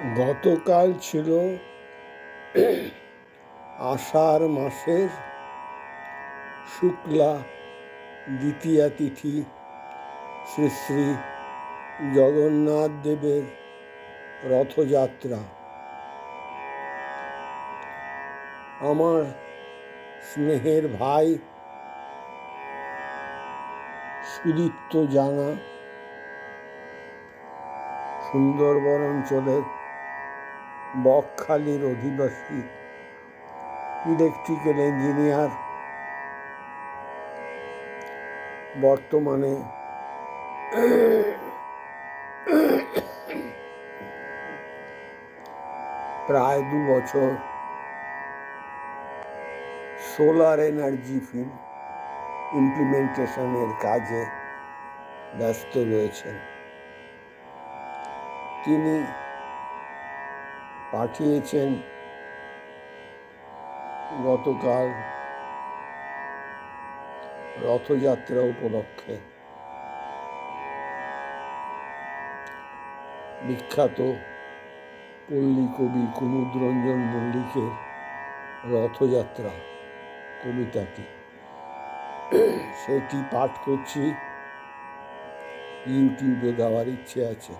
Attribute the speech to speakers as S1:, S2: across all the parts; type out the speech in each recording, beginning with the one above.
S1: গতকাল ছিল আষাঢ় মাসের শুক্লা দ্বিতীয়া তিথি শ্রী শ্রী জগন্নাথ দেবের রথযাত্রা। আমার স্নেহের ভাই সুদীপ্ত জানা সুন্দরবন অঞ্চলের বকখালির অধিবাসী ইলেকট্রিক্যাল ইঞ্জিনিয়ার, বর্তমানে প্রায় 2 বছর সোলার এনার্জি ফিল্ড ইমপ্লিমেন্টেশনের কাজে ব্যস্ত রয়েছেন। তিনি পাঠিয়েছেন গতকাল রথযাত্রা উপলক্ষে বিখ্যাত পল্লী কবি কুমুদরঞ্জন মল্লিকের রথযাত্রা কবিতাটি। সেটি পাঠ করছি, ইউটিউবে দেওয়ার ইচ্ছে আছে।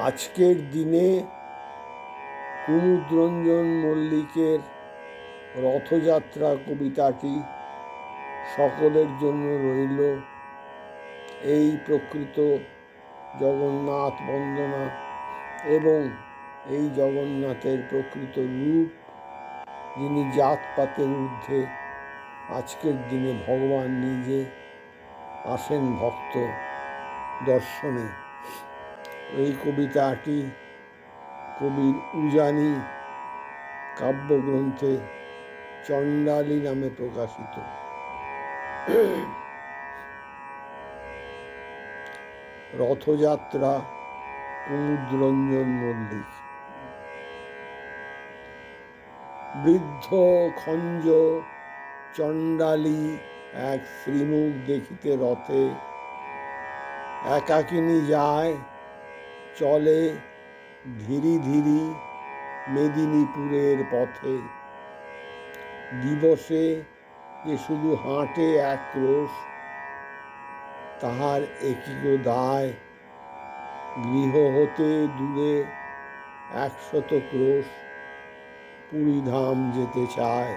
S1: আজকের দিনে কুমুদরঞ্জন মল্লিকের রথযাত্রা কবিতাটি সকলের জন্য রইল এই প্রকৃত জগন্নাথ বন্দনা এবং এই জগন্নাথের প্রকৃত রূপ, যিনি জাতপাতের ঊর্ধ্বে। আজকের দিনে ভগবান নিজে আসেন ভক্ত দর্শনে। এই কবিতাটি কবির উজানি কাব্যগ্রন্থে চণ্ডালী নামে প্রকাশিত। রথযাত্রা কুমুদরঞ্জন মল্লিক। বৃদ্ধ খঞ্জ চণ্ডালী এক শ্রীমুখ দেখিতে রথে, একাকিনী যায় চলে ধীরি ধীরি মেদিনীপুরের পথে। দিবসে যে শুধু হাঁটে এক ক্রোশ, তাহার একই গো দায়। গৃহ হতে দূরে 100 ক্রোশ, পুরীধাম যেতে চায়।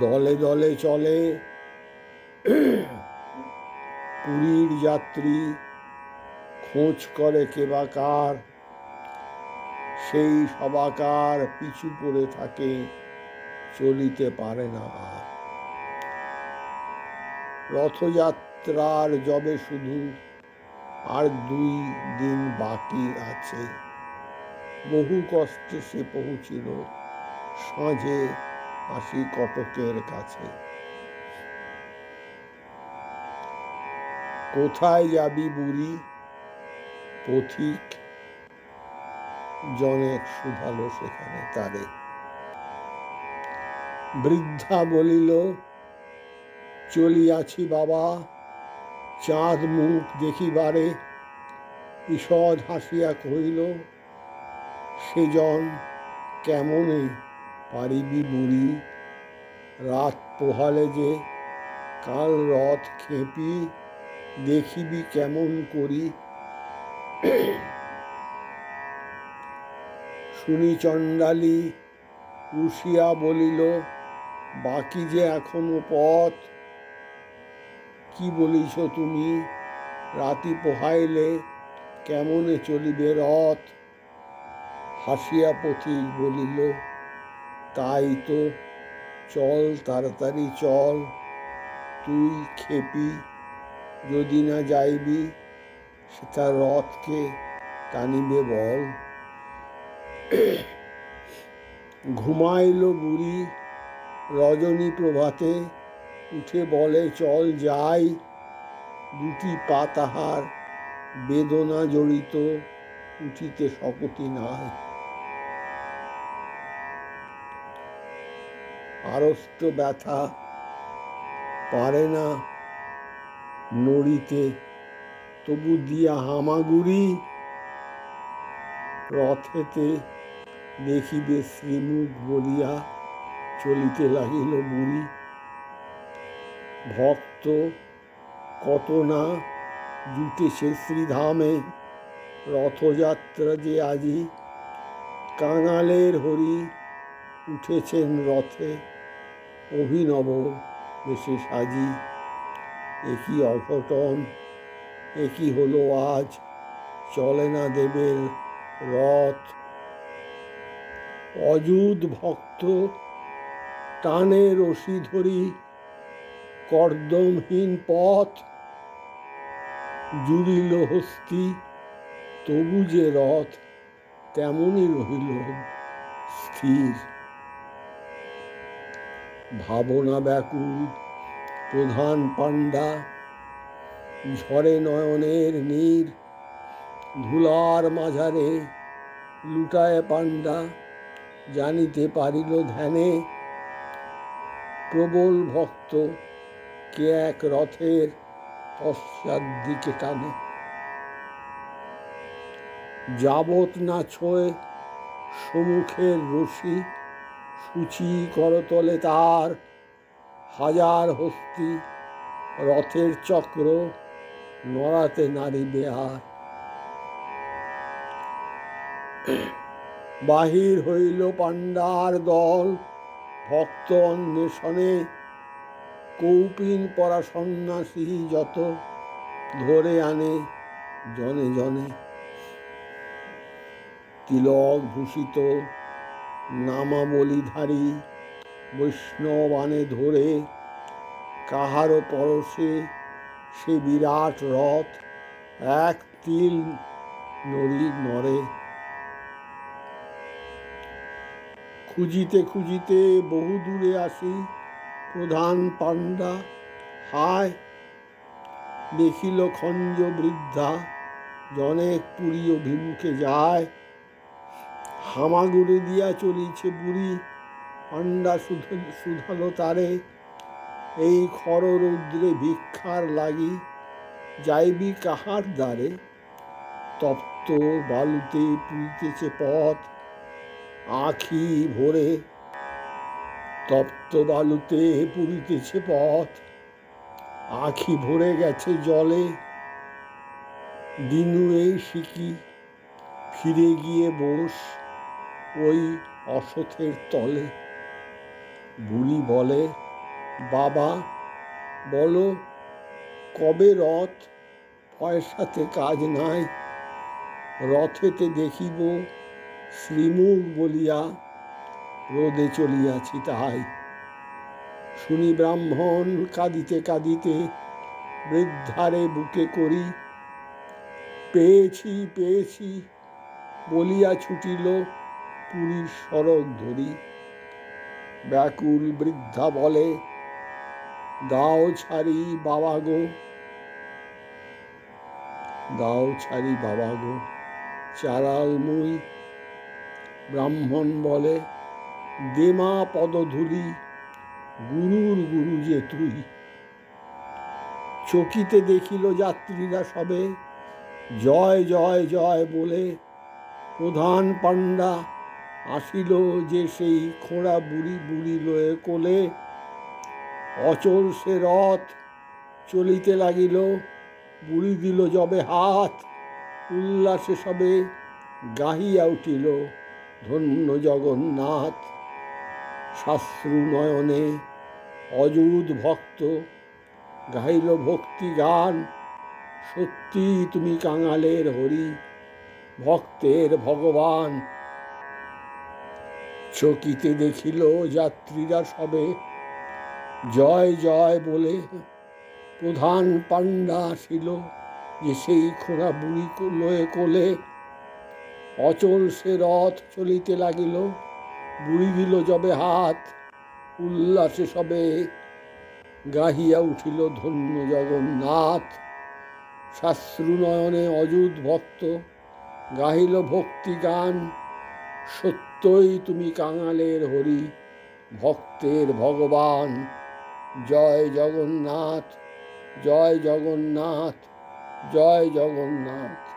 S1: দলে দলে চলে পুরীর যাত্রী, খোঁজ করে কেবাকার। সেই সবাকার পিছু পড়ে থাকে, চলিতে পারে না আর। রথযাত্রার যবে শুধু আর 2 দিন বাকি আছে। বহু কষ্টে সে পৌঁছিল সাঁঝে আসি কটকের কাছে। কোথায় যাবি বুড়ি, পথিক জনেক শুধালো সেখানে তারে। বৃদ্ধা বলিল, চলিয়াছি বাবা চাঁদ মুখ দেখিবারে। ঈষৎ হাসিয়া কহিল, সেজন কেমনে পারিবি বুড়ি। রাত পোহালে যে কাল রথ খেপি, দেখিবি কেমন করি। শুনি চণ্ডালী রুষিয়া বলিল, বাকি যে এখনো পথ। কি বলিছ তুমি, রাতি পোহাইলে কেমনে চলিবে রথ। হাসিয়া পথিক বলিল, তাই তো, চল তাড়াতাড়ি চল। তুই খেপি যদি না যাইবি, সেটা রথকে টানিবে বল। ঘুমাইল বুড়ি রজনী প্রভাতে, উঠে বলে চল যাই। 2টি পা তাহার বেদনা জড়িত, উঠিতে শক্তি নাই। আড়ষ্ট ব্যথা পারে না নড়িতে তবু দিয়া হামাগুড়ি, রথেতে দেখিবে শ্রীমুখ বলিয়া চলিতে লাগিল বুড়ি। ভক্ত কত না জুটেছে শ্রীধামে, রথযাত্রা যে আজি, কাঙালের হরি উঠেছেন রথে, অভিনব বেশে সাজি। একই অঘটন, একই হলো আজ, চলে না দেবের রথ। অযুত ভক্ত টানে রশি ধরি, কর্দমহীন পথ, জুড়িল হস্তি তবু যে রথ তেমনই রহিল স্থির। ভাবনা ব্যাকুল প্রধান পাণ্ডা, ঝরে নয়নের নীর, ধুলার মাঝারে লুটায় পাণ্ডা, জানিতে পারিল ধ্যানে, প্রবল ভক্ত কে এক রথের পশ্চাৎ দিকে টানে। যাবৎ না ছোঁয় সম্মুখের রশি, সূচি করতলে তার, হাজার হস্তি রথের চক্র নড়াতে নারিবে আর। বাহির হইল পাণ্ডার দল ভক্ত অন্বেষণে, কৌপিন পরা সন্ন্যাসী যত ধরে আনে জনে জনে। তিলক ভূষিত নামাবলিধারী বৈষ্ণব আনে ধরে, কাহারও পরশে সে বিরাট রথ এক তিল নড়ি নড়ে। খুঁজিতে খুঁজিতে বহু দূরে আসি, প্রধান পাণ্ডা হায় দেখিল খঞ্জ বৃদ্ধা, জনেক পুরী অভিমুখে যায়। হামাগুড়ি দিয়া চলিছে বুড়ি, পাণ্ডা শুধালো তারে, এই খর রৌদ্রে ভিক্ষার লাগি যাইবি কাহার দ্বারে। তপ্ত বালুতে পুরিতেছে পথ আখি ভরে, তপ্ত বালুতে পুরিতেছে পথ আখি ভরে গেছে জলে। দিনু এই সিকি ফিরে গিয়ে বোস ওই অসথের তলে। বুড়ি বলে, বাবা বলো কবে রথ, পয়সাতে কাজ নাই, রথেতে দেখিব শ্রীমুখ বলিয়া রোদে চলিয়াছি তাই। শুনি ব্রাহ্মণ কাঁদিতে কাঁদিতে বৃদ্ধারে বুকে করি, পেয়েছি পেয়েছি বলিয়া ছুটিল পুরীর সড়ক ধরি। ব্যাকুল বৃদ্ধা বলে, দাও ছাড়ি বাবা গো, দাও ছাড়ি বাবা গো চারাল মুই। ব্রাহ্মণ বলে, দে মা পদধূলি, গুরুর গুরু যে তুই। চকিতে দেখিল যাত্রীরা সবে, জয় জয় জয় বলে, প্রধান পাণ্ডা আসিল যে সেই খোঁড়া বুড়ি বুড়ি লয়ে কোলে। অচল সে রথ চলিতে লাগিল, বুড়ি দিল যবে হাত, উল্লাসে সবে গাহিয়া উঠিল ধন্য জগন্নাথ। শাস্ত্রু নয়নে অযুত ভক্ত গাইল ভক্তি গান, সত্যি তুমি কাঙালের হরি, ভক্তের ভগবান। চকিতে দেখিল যাত্রীরা সবে, জয় জয় বলে, প্রধান পাণ্ডা আসিল যে সেই খোঁড়া বুড়ি লয়ে কোলে। অচল সে রথ চলিতে লাগিল, বুড়ি দিল যবে হাত, উল্লাসে সবে গাহিয়া উঠিল ধন্য জগন্নাথ। শাস্ত্রু নয়নে অযুত ভক্ত গাহিল ভক্তি গান, সত্যই তুমি কাঙালের হরি, ভক্তের ভগবান। জয় জগন্নাথ, জয় জগন্নাথ, জয় জগন্নাথ।